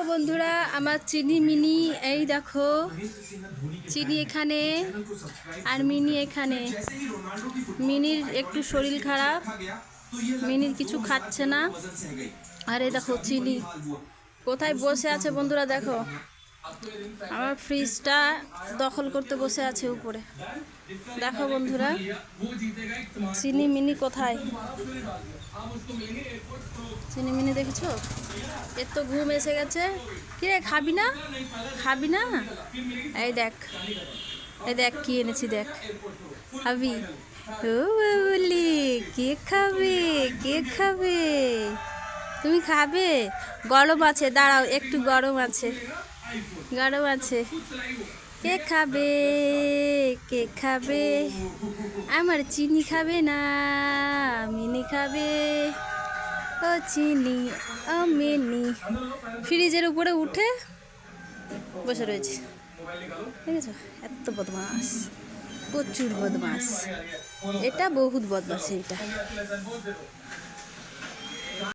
বন্ধুরা, আমার চিনি মিনি এই দেখো, চিনি এখানে আর মিনি এখানে। মিনির একটু শরীর খারাপ, মিনির কিছু খাচ্ছে না। আর এই দেখো চিনি কোথায় বসে আছে বন্ধুরা, দেখো আমার ফ্রিজটা দখল করতে বসে আছে উপরে। দেখো বন্ধুরা, চিনি মিনি কোথায়? চিনি মিনি দেখেছো? এর তো ঘুম এসে গেছে। কিরে, খাবি না? খাবি না? এই দেখ, এই দেখ কি এনেছি, দেখ খাবি? ও বলি, কেক খাবে? কেক খাবে? তুমি খাবে? গরম আছে, দাঁড়াও একটু, গরম আছে, গরম আছে। কেক খাবে? কেক খাবে? আমার চিনি খাবে না, মিনি খাবে। ও চিনি, ও মিনি ফ্রিজের উপরে উঠে বসে রয়েছে, দেখেছো? এত বদমাস, প্রচুর বদমাস। এটা বহুত বদমাস এটা।